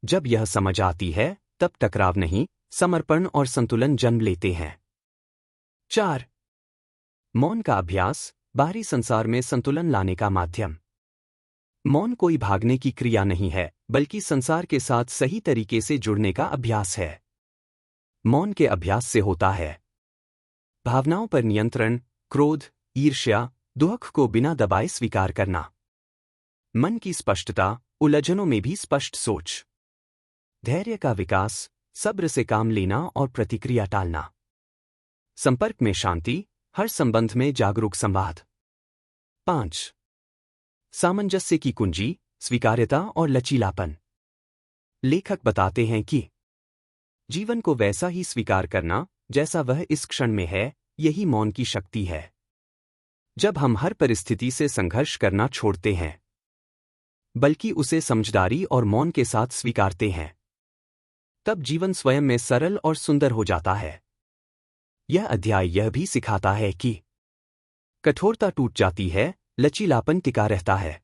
जब यह समझ आती है, तब टकराव नहीं, समर्पण और संतुलन जन्म लेते हैं। 4. मौन का अभ्यास, बाहरी संसार में संतुलन लाने का माध्यम। मौन कोई भागने की क्रिया नहीं है, बल्कि संसार के साथ सही तरीके से जुड़ने का अभ्यास है। मौन के अभ्यास से होता है। भावनाओं पर नियंत्रण, क्रोध, ईर्ष्या, दुख को बिना दबाए स्वीकार करना। मन की स्पष्टता, उलझनों में भी स्पष्ट सोच। धैर्य का विकास, सब्र से काम लेना और प्रतिक्रिया टालना। संपर्क में शांति, हर संबंध में जागरूक संवाद। 5. सामंजस्य की कुंजी, स्वीकार्यता और लचीलापन। लेखक बताते हैं कि जीवन को वैसा ही स्वीकार करना जैसा वह इस क्षण में है, यही मौन की शक्ति है। जब हम हर परिस्थिति से संघर्ष करना छोड़ते हैं, बल्कि उसे समझदारी और मौन के साथ स्वीकारते हैं, तब जीवन स्वयं में सरल और सुंदर हो जाता है। यह अध्याय यह भी सिखाता है कि कठोरता टूट जाती है, लचीलापन टिका रहता है।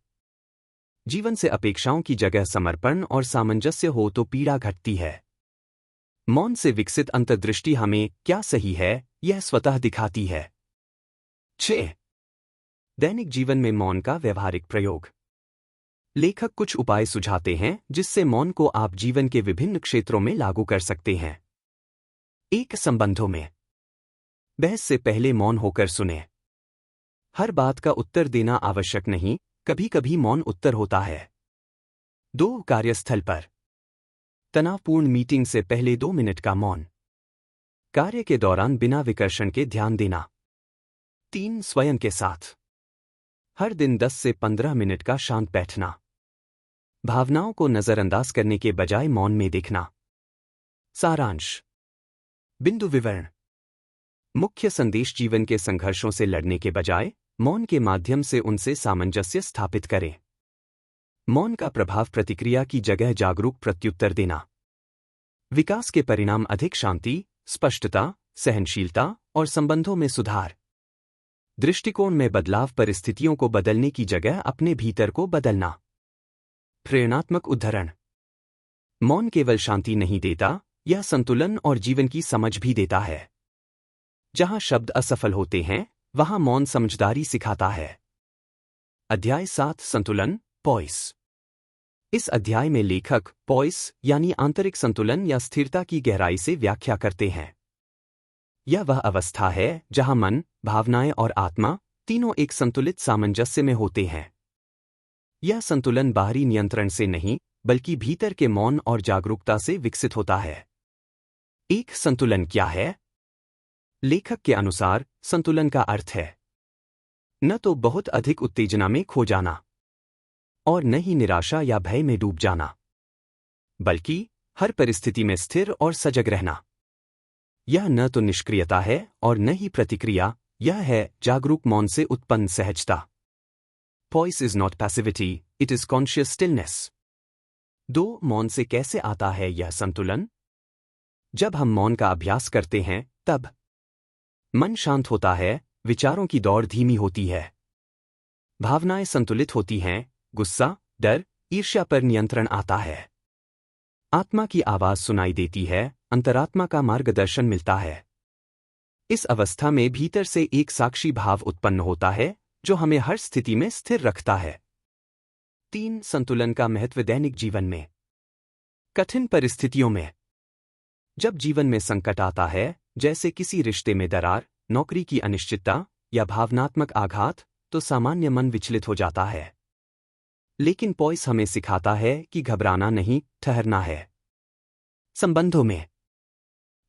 जीवन से अपेक्षाओं की जगह समर्पण और सामंजस्य हो तो पीड़ा घटती है। मौन से विकसित अंतर्दृष्टि हमें क्या सही है, यह स्वतः दिखाती है। 6. दैनिक जीवन में मौन का व्यवहारिक प्रयोग। लेखक कुछ उपाय सुझाते हैं जिससे मौन को आप जीवन के विभिन्न क्षेत्रों में लागू कर सकते हैं। 1. संबंधों में बहस से पहले मौन होकर सुने। हर बात का उत्तर देना आवश्यक नहीं, कभी कभी मौन उत्तर होता है। 2. कार्यस्थल पर तनावपूर्ण मीटिंग से पहले 2 मिनट का मौन। कार्य के दौरान बिना विकर्षण के ध्यान देना। 3. स्वयं के साथ हर दिन 10 से 15 मिनट का शांत बैठना। भावनाओं को नजरअंदाज करने के बजाय मौन में देखना। सारांश। बिंदु विवरण। मुख्य संदेश जीवन के संघर्षों से लड़ने के बजाय मौन के माध्यम से उनसे सामंजस्य स्थापित करें। मौन का प्रभाव प्रतिक्रिया की जगह जागरूक प्रत्युत्तर देना। विकास के परिणाम अधिक शांति, स्पष्टता, सहनशीलता और संबंधों में सुधार। दृष्टिकोण में बदलाव, परिस्थितियों को बदलने की जगह अपने भीतर को बदलना। प्रेरणात्मक उद्धरण। मौन केवल शांति नहीं देता, यह संतुलन और जीवन की समझ भी देता है। जहां शब्द असफल होते हैं, वहां मौन समझदारी सिखाता है। अध्याय 7 संतुलन, पॉइस। इस अध्याय में लेखक पॉइस यानी आंतरिक संतुलन या स्थिरता की गहराई से व्याख्या करते हैं। यह वह अवस्था है जहां मन, भावनाएं और आत्मा तीनों एक संतुलित सामंजस्य में होते हैं। यह संतुलन बाहरी नियंत्रण से नहीं, बल्कि भीतर के मौन और जागरूकता से विकसित होता है। एक संतुलन क्या है? लेखक के अनुसार संतुलन का अर्थ है न तो बहुत अधिक उत्तेजना में खो जाना और न ही निराशा या भय में डूब जाना, बल्कि हर परिस्थिति में स्थिर और सजग रहना। यह न तो निष्क्रियता है और न ही प्रतिक्रिया, यह है जागरूक मौन से उत्पन्न सहजता। Poise is not passivity, it is conscious stillness. 2. मौन से कैसे आता है यह संतुलन? जब हम मौन का अभ्यास करते हैं, तब मन शांत होता है, विचारों की दौड़ धीमी होती है, भावनाएं संतुलित होती हैं, गुस्सा, डर, ईर्ष्या पर नियंत्रण आता है, आत्मा की आवाज सुनाई देती है, अंतरात्मा का मार्गदर्शन मिलता है। इस अवस्था में भीतर से एक साक्षी भाव उत्पन्न होता है जो हमें हर स्थिति में स्थिर रखता है। 3. संतुलन का महत्व दैनिक जीवन में। कठिन परिस्थितियों में जब जीवन में संकट आता है, जैसे किसी रिश्ते में दरार, नौकरी की अनिश्चितता या भावनात्मक आघात, तो सामान्य मन विचलित हो जाता है। लेकिन पॉइस हमें सिखाता है कि घबराना नहीं, ठहरना है। संबंधों में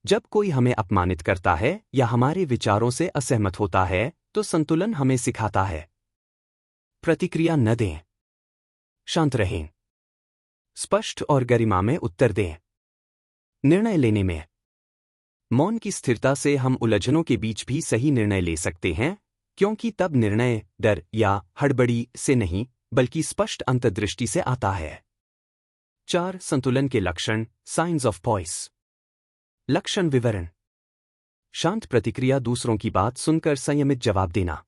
जब कोई हमें अपमानित करता है या हमारे विचारों से असहमत होता है, तो संतुलन हमें सिखाता है प्रतिक्रिया न दें, शांत रहें, स्पष्ट और गरिमा में उत्तर दें। निर्णय लेने में मौन की स्थिरता से हम उलझनों के बीच भी सही निर्णय ले सकते हैं, क्योंकि तब निर्णय डर या हड़बड़ी से नहीं, बल्कि स्पष्ट अंतर्दृष्टि से आता है। 4. संतुलन के लक्षण, साइंस ऑफ पॉइस। लक्षण विवरण। शांत प्रतिक्रिया, दूसरों की बात सुनकर संयमित जवाब देना।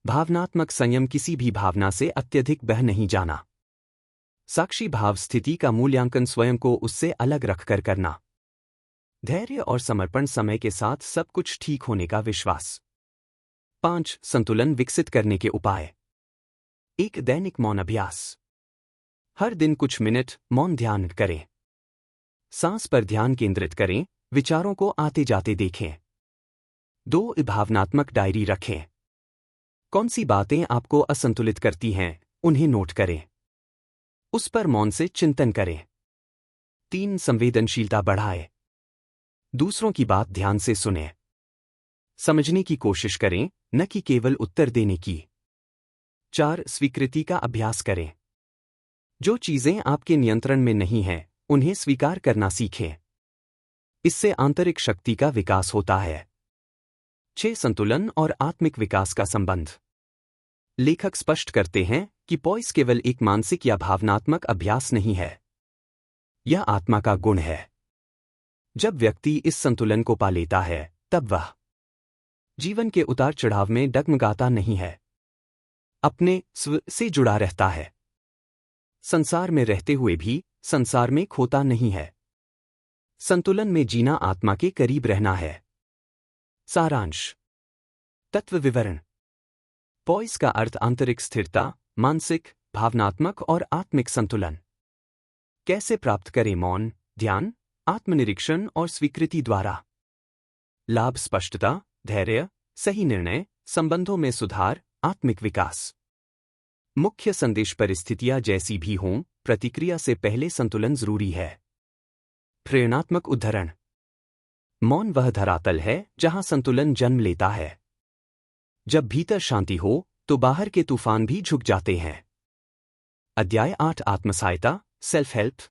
भावनात्मक संयम, किसी भी भावना से अत्यधिक बह नहीं जाना। साक्षी भाव, स्थिति का मूल्यांकन स्वयं को उससे अलग रखकर करना। धैर्य और समर्पण, समय के साथ सब कुछ ठीक होने का विश्वास। 5. संतुलन विकसित करने के उपाय। एक दैनिक मौन अभ्यास। हर दिन कुछ मिनट मौन ध्यान करें। सांस पर ध्यान केंद्रित करें, विचारों को आते जाते देखें। 2. भावनात्मक डायरी रखें। कौन सी बातें आपको असंतुलित करती हैं, उन्हें नोट करें। उस पर मौन से चिंतन करें। 3. संवेदनशीलता बढ़ाएं। दूसरों की बात ध्यान से सुनें। समझने की कोशिश करें, न कि केवल उत्तर देने की। 4. स्वीकृति का अभ्यास करें। जो चीजें आपके नियंत्रण में नहीं हैं, उन्हें स्वीकार करना सीखें। इससे आंतरिक शक्ति का विकास होता है। 6. संतुलन और आत्मिक विकास का संबंध। लेखक स्पष्ट करते हैं कि पॉइस केवल एक मानसिक या भावनात्मक अभ्यास नहीं है। यह आत्मा का गुण है। जब व्यक्ति इस संतुलन को पा लेता है, तब वह जीवन के उतार चढ़ाव में डगमगाता नहीं है, अपने स्व से जुड़ा रहता है। संसार में रहते हुए भी संसार में खोता नहीं है। संतुलन में जीना आत्मा के करीब रहना है। सारांश। तत्व विवरण। पॉइस का अर्थ आंतरिक स्थिरता, मानसिक, भावनात्मक और आत्मिक संतुलन। कैसे प्राप्त करें? मौन, ध्यान, आत्मनिरीक्षण और स्वीकृति द्वारा। लाभ: स्पष्टता, धैर्य, सही निर्णय, संबंधों में सुधार, आत्मिक विकास। मुख्य संदेश: परिस्थितियां जैसी भी हों, प्रतिक्रिया से पहले संतुलन जरूरी है। प्रेरणात्मक उद्धरण। मौन वह धरातल है जहां संतुलन जन्म लेता है। जब भीतर शांति हो, तो बाहर के तूफान भी झुक जाते हैं। अध्याय 8 आत्मसहायता, सेल्फ हेल्प।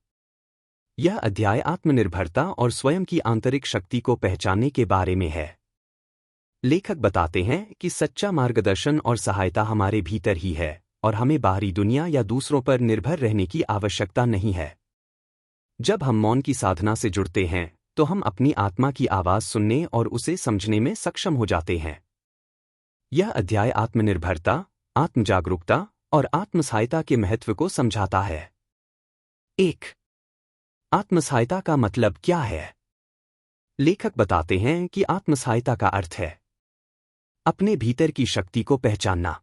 यह अध्याय आत्मनिर्भरता और स्वयं की आंतरिक शक्ति को पहचानने के बारे में है। लेखक बताते हैं कि सच्चा मार्गदर्शन और सहायता हमारे भीतर ही है और हमें बाहरी दुनिया या दूसरों पर निर्भर रहने की आवश्यकता नहीं है। जब हम मौन की साधना से जुड़ते हैं, तो हम अपनी आत्मा की आवाज सुनने और उसे समझने में सक्षम हो जाते हैं। यह अध्याय आत्मनिर्भरता, आत्मजागरूकता और आत्मसहायता के महत्व को समझाता है। 1. आत्मसहायता का मतलब क्या है? लेखक बताते हैं कि आत्मसहायता का अर्थ है अपने भीतर की शक्ति को पहचानना,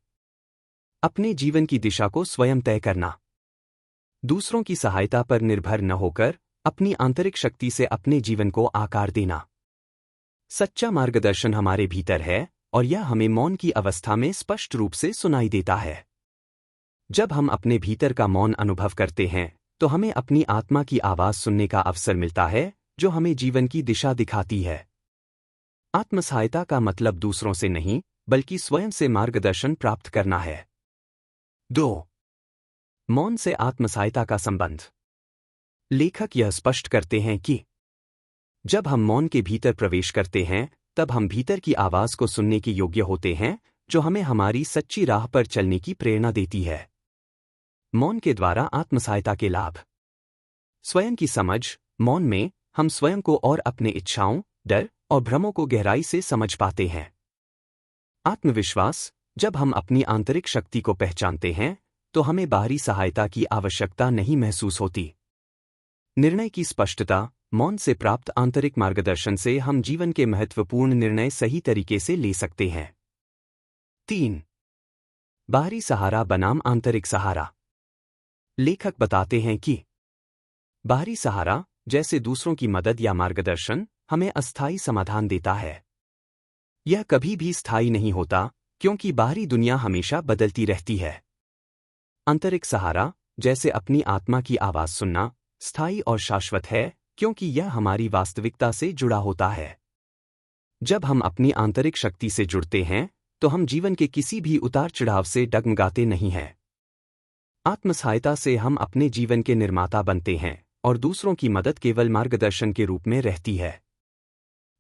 अपने जीवन की दिशा को स्वयं तय करना, दूसरों की सहायता पर निर्भर न होकर अपनी आंतरिक शक्ति से अपने जीवन को आकार देना। सच्चा मार्गदर्शन हमारे भीतर है और यह हमें मौन की अवस्था में स्पष्ट रूप से सुनाई देता है। जब हम अपने भीतर का मौन अनुभव करते हैं, तो हमें अपनी आत्मा की आवाज सुनने का अवसर मिलता है, जो हमें जीवन की दिशा दिखाती है। आत्मसहायता का मतलब दूसरों से नहीं, बल्कि स्वयं से मार्गदर्शन प्राप्त करना है। 2. मौन से आत्मसहायता का संबंध। लेखक यह स्पष्ट करते हैं कि जब हम मौन के भीतर प्रवेश करते हैं, तब हम भीतर की आवाज को सुनने के योग्य होते हैं, जो हमें हमारी सच्ची राह पर चलने की प्रेरणा देती है। मौन के द्वारा आत्मसहायता के लाभ। स्वयं की समझ। मौन में हम स्वयं को और अपने इच्छाओं, डर और भ्रमों को गहराई से समझ पाते हैं। आत्मविश्वास। जब हम अपनी आंतरिक शक्ति को पहचानते हैं, तो हमें बाहरी सहायता की आवश्यकता नहीं महसूस होती। निर्णय की स्पष्टता। मौन से प्राप्त आंतरिक मार्गदर्शन से हम जीवन के महत्वपूर्ण निर्णय सही तरीके से ले सकते हैं। 3. बाहरी सहारा बनाम आंतरिक सहारा। लेखक बताते हैं कि बाहरी सहारा, जैसे दूसरों की मदद या मार्गदर्शन, हमें अस्थायी समाधान देता है। यह कभी भी स्थायी नहीं होता, क्योंकि बाहरी दुनिया हमेशा बदलती रहती है। आंतरिक सहारा, जैसे अपनी आत्मा की आवाज सुनना, स्थायी और शाश्वत है, क्योंकि यह हमारी वास्तविकता से जुड़ा होता है। जब हम अपनी आंतरिक शक्ति से जुड़ते हैं, तो हम जीवन के किसी भी उतार चढ़ाव से डगमगाते नहीं हैं। आत्मसहायता से हम अपने जीवन के निर्माता बनते हैं और दूसरों की मदद केवल मार्गदर्शन के रूप में रहती है।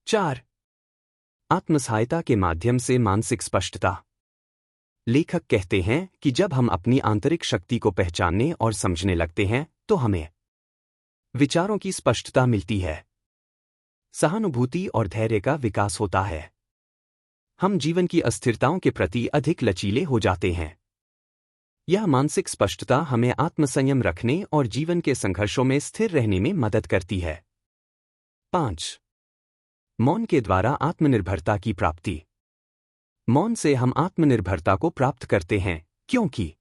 4. आत्मसहायता के माध्यम से मानसिक स्पष्टता। लेखक कहते हैं कि जब हम अपनी आंतरिक शक्ति को पहचानने और समझने लगते हैं, तो हमें विचारों की स्पष्टता मिलती है, सहानुभूति और धैर्य का विकास होता है। हम जीवन की अस्थिरताओं के प्रति अधिक लचीले हो जाते हैं। यह मानसिक स्पष्टता हमें आत्मसंयम रखने और जीवन के संघर्षों में स्थिर रहने में मदद करती है। 5. मौन के द्वारा आत्मनिर्भरता की प्राप्ति। मौन से हम आत्मनिर्भरता को प्राप्त करते हैं, क्योंकि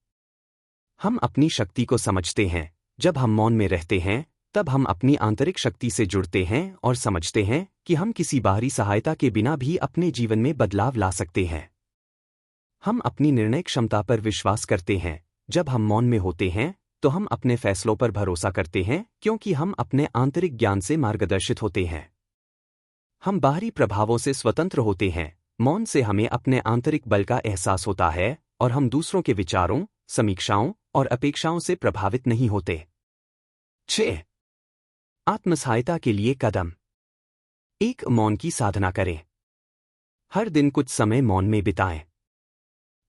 हम अपनी शक्ति को समझते हैं। जब हम मौन में रहते हैं, तब हम अपनी आंतरिक शक्ति से जुड़ते हैं और समझते हैं कि हम किसी बाहरी सहायता के बिना भी अपने जीवन में बदलाव ला सकते हैं। हम अपनी निर्णय क्षमता पर विश्वास करते हैं। जब हम मौन में होते हैं तो हम अपने फैसलों पर भरोसा करते हैं क्योंकि हम अपने आंतरिक ज्ञान से मार्गदर्शित होते हैं। हम बाहरी प्रभावों से स्वतंत्र होते हैं। मौन से हमें अपने आंतरिक बल का एहसास होता है और हम दूसरों के विचारों, समीक्षाओं और अपेक्षाओं से प्रभावित नहीं होते। 6. आत्मसहायता के लिए कदम। 1. मौन की साधना करें। हर दिन कुछ समय मौन में बिताएं।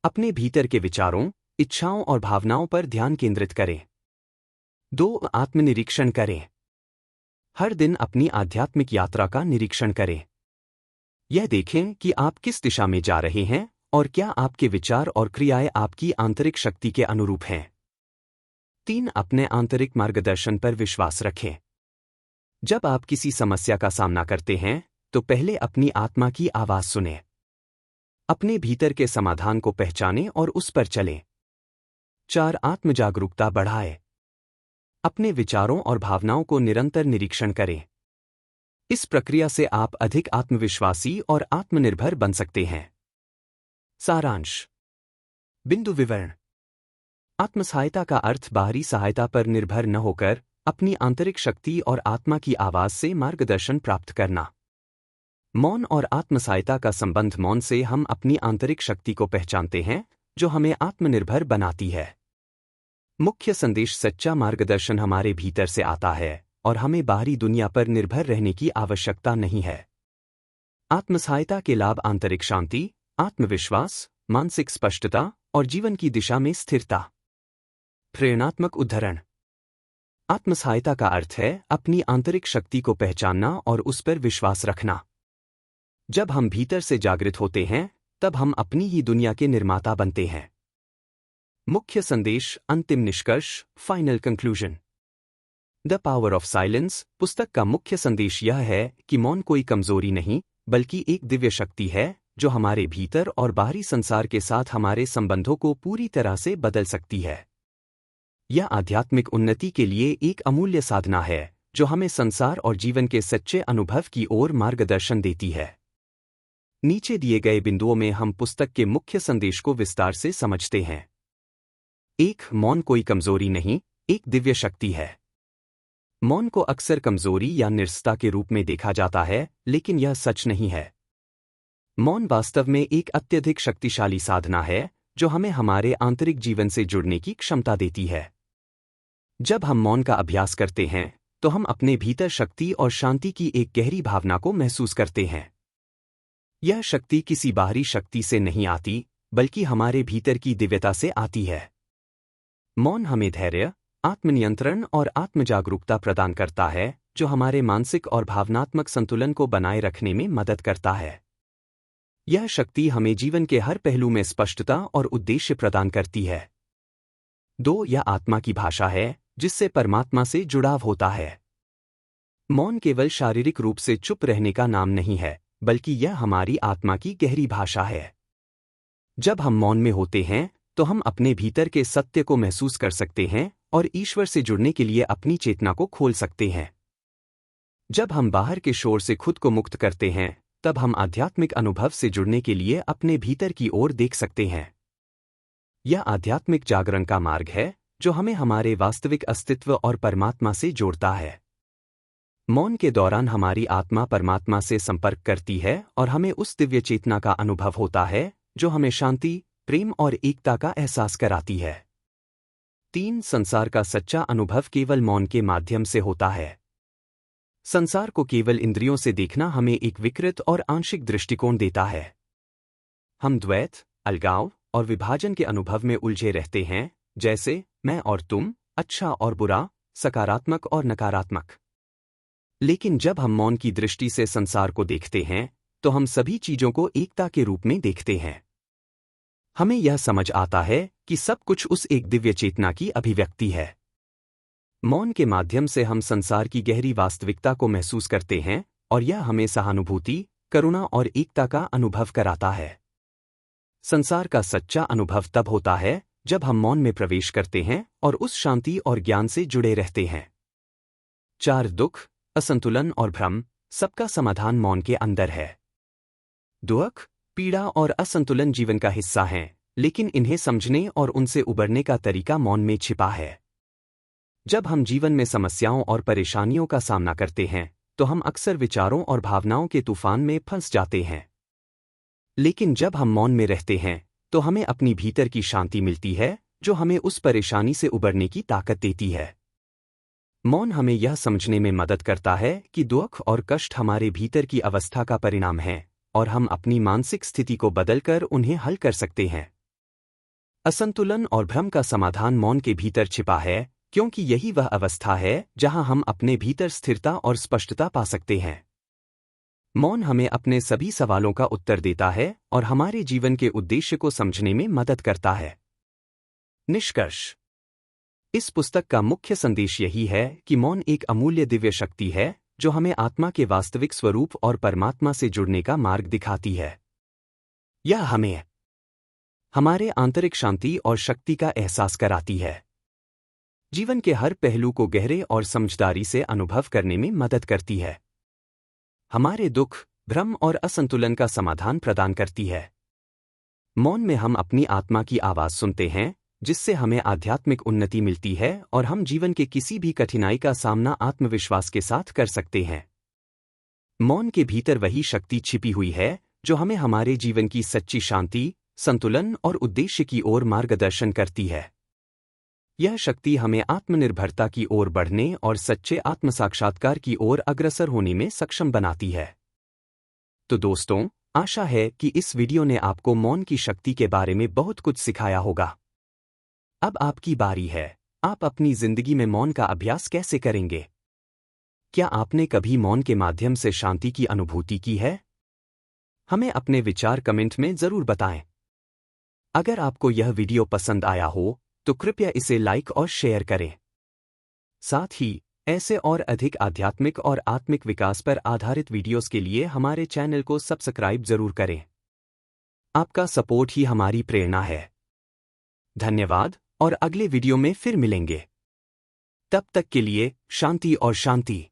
अपने भीतर के विचारों, इच्छाओं और भावनाओं पर ध्यान केंद्रित करें। 2. आत्मनिरीक्षण करें। हर दिन अपनी आध्यात्मिक यात्रा का निरीक्षण करें। यह देखें कि आप किस दिशा में जा रहे हैं और क्या आपके विचार और क्रियाएं आपकी आंतरिक शक्ति के अनुरूप हैं। 3. अपने आंतरिक मार्गदर्शन पर विश्वास रखें। जब आप किसी समस्या का सामना करते हैं तो पहले अपनी आत्मा की आवाज सुनें। अपने भीतर के समाधान को पहचानें और उस पर चलें। 4. आत्मजागरूकता बढ़ाएं। अपने विचारों और भावनाओं को निरंतर निरीक्षण करें। इस प्रक्रिया से आप अधिक आत्मविश्वासी और आत्मनिर्भर बन सकते हैं। सारांश। बिंदु विवरण। आत्मसहायता का अर्थ बाहरी सहायता पर निर्भर न होकर अपनी आंतरिक शक्ति और आत्मा की आवाज से मार्गदर्शन प्राप्त करना। मौन और आत्मसहायता का संबंध। मौन से हम अपनी आंतरिक शक्ति को पहचानते हैं जो हमें आत्मनिर्भर बनाती है। मुख्य संदेश। सच्चा मार्गदर्शन हमारे भीतर से आता है और हमें बाहरी दुनिया पर निर्भर रहने की आवश्यकता नहीं है। आत्मसहायता के लाभ। आंतरिक शांति, आत्मविश्वास, मानसिक स्पष्टता और जीवन की दिशा में स्थिरता। प्रेरणात्मक उदाहरण। आत्मसहायता का अर्थ है अपनी आंतरिक शक्ति को पहचानना और उस पर विश्वास रखना। जब हम भीतर से जागृत होते हैं तब हम अपनी ही दुनिया के निर्माता बनते हैं। मुख्य संदेश। अंतिम निष्कर्ष। Final conclusion. The power of silence पुस्तक का मुख्य संदेश यह है कि मौन कोई कमजोरी नहीं बल्कि एक दिव्य शक्ति है जो हमारे भीतर और बाहरी संसार के साथ हमारे संबंधों को पूरी तरह से बदल सकती है। यह आध्यात्मिक उन्नति के लिए एक अमूल्य साधना है जो हमें संसार और जीवन के सच्चे अनुभव की ओर मार्गदर्शन देती है। नीचे दिए गए बिंदुओं में हम पुस्तक के मुख्य संदेश को विस्तार से समझते हैं। 1. मौन कोई कमजोरी नहीं, एक दिव्य शक्ति है। मौन को अक्सर कमजोरी या निरसता के रूप में देखा जाता है, लेकिन यह सच नहीं है। मौन वास्तव में एक अत्यधिक शक्तिशाली साधना है जो हमें हमारे आंतरिक जीवन से जुड़ने की क्षमता देती है। जब हम मौन का अभ्यास करते हैं तो हम अपने भीतर शक्ति और शांति की एक गहरी भावना को महसूस करते हैं। यह शक्ति किसी बाहरी शक्ति से नहीं आती, बल्कि हमारे भीतर की दिव्यता से आती है। मौन हमें धैर्य, आत्मनियंत्रण और आत्मजागरूकता प्रदान करता है जो हमारे मानसिक और भावनात्मक संतुलन को बनाए रखने में मदद करता है। यह शक्ति हमें जीवन के हर पहलू में स्पष्टता और उद्देश्य प्रदान करती है। 2. यह आत्मा की भाषा है जिससे परमात्मा से जुड़ाव होता है। मौन केवल शारीरिक रूप से चुप रहने का नाम नहीं है, बल्कि यह हमारी आत्मा की गहरी भाषा है। जब हम मौन में होते हैं तो हम अपने भीतर के सत्य को महसूस कर सकते हैं और ईश्वर से जुड़ने के लिए अपनी चेतना को खोल सकते हैं। जब हम बाहर के शोर से खुद को मुक्त करते हैं तब हम आध्यात्मिक अनुभव से जुड़ने के लिए अपने भीतर की ओर देख सकते हैं। यह आध्यात्मिक जागरण का मार्ग है जो हमें हमारे वास्तविक अस्तित्व और परमात्मा से जोड़ता है। मौन के दौरान हमारी आत्मा परमात्मा से संपर्क करती है और हमें उस दिव्य चेतना का अनुभव होता है जो हमें शांति, प्रेम और एकता का एहसास कराती है। 3. संसार का सच्चा अनुभव केवल मौन के माध्यम से होता है। संसार को केवल इंद्रियों से देखना हमें एक विकृत और आंशिक दृष्टिकोण देता है। हम द्वैत, अलगाव और विभाजन के अनुभव में उलझे रहते हैं, जैसे मैं और तुम, अच्छा और बुरा, सकारात्मक और नकारात्मक। लेकिन जब हम मौन की दृष्टि से संसार को देखते हैं तो हम सभी चीजों को एकता के रूप में देखते हैं। हमें यह समझ आता है कि सब कुछ उस एक दिव्य चेतना की अभिव्यक्ति है। मौन के माध्यम से हम संसार की गहरी वास्तविकता को महसूस करते हैं और यह हमें सहानुभूति, करुणा और एकता का अनुभव कराता है। संसार का सच्चा अनुभव तब होता है जब हम मौन में प्रवेश करते हैं और उस शांति और ज्ञान से जुड़े रहते हैं। 4 दुख, असंतुलन और भ्रम, सबका समाधान मौन के अंदर है। दुख, पीड़ा और असंतुलन जीवन का हिस्सा हैं, लेकिन इन्हें समझने और उनसे उबरने का तरीका मौन में छिपा है। जब हम जीवन में समस्याओं और परेशानियों का सामना करते हैं, तो हम अक्सर विचारों और भावनाओं के तूफान में फंस जाते हैं। लेकिन जब हम मौन में रहते हैं, तो हमें अपनी भीतर की शांति मिलती है, जो हमें उस परेशानी से उबरने की ताकत देती है। मौन हमें यह समझने में मदद करता है कि दुख और कष्ट हमारे भीतर की अवस्था का परिणाम है, और हम अपनी मानसिक स्थिति को बदलकर उन्हें हल कर सकते हैं। असंतुलन और भ्रम का समाधान मौन के भीतर छिपा है, क्योंकि यही वह अवस्था है जहां हम अपने भीतर स्थिरता और स्पष्टता पा सकते हैं। मौन हमें अपने सभी सवालों का उत्तर देता है और हमारे जीवन के उद्देश्य को समझने में मदद करता है। निष्कर्ष: इस पुस्तक का मुख्य संदेश यही है कि मौन एक अमूल्य दिव्य शक्ति है, जो हमें आत्मा के वास्तविक स्वरूप और परमात्मा से जुड़ने का मार्ग दिखाती है। यह हमें हमारे आंतरिक शांति और शक्ति का एहसास कराती है, जीवन के हर पहलू को गहरे और समझदारी से अनुभव करने में मदद करती है, हमारे दुख, भ्रम और असंतुलन का समाधान प्रदान करती है। मौन में हम अपनी आत्मा की आवाज सुनते हैं, जिससे हमें आध्यात्मिक उन्नति मिलती है और हम जीवन के किसी भी कठिनाई का सामना आत्मविश्वास के साथ कर सकते हैं। मौन के भीतर वही शक्ति छिपी हुई है, जो हमें हमारे जीवन की सच्ची शांति, संतुलन और उद्देश्य की ओर मार्गदर्शन करती है। यह शक्ति हमें आत्मनिर्भरता की ओर बढ़ने और सच्चे आत्मसाक्षात्कार की ओर अग्रसर होने में सक्षम बनाती है। तो दोस्तों, आशा है कि इस वीडियो ने आपको मौन की शक्ति के बारे में बहुत कुछ सिखाया होगा। अब आपकी बारी है, आप अपनी जिंदगी में मौन का अभ्यास कैसे करेंगे? क्या आपने कभी मौन के माध्यम से शांति की अनुभूति की है? हमें अपने विचार कमेंट में जरूर बताएं। अगर आपको यह वीडियो पसंद आया हो, तो कृपया इसे लाइक और शेयर करें। साथ ही ऐसे और अधिक आध्यात्मिक और आत्मिक विकास पर आधारित वीडियोस के लिए हमारे चैनल को सब्सक्राइब जरूर करें। आपका सपोर्ट ही हमारी प्रेरणा है। धन्यवाद, और अगले वीडियो में फिर मिलेंगे। तब तक के लिए शांति और शांति।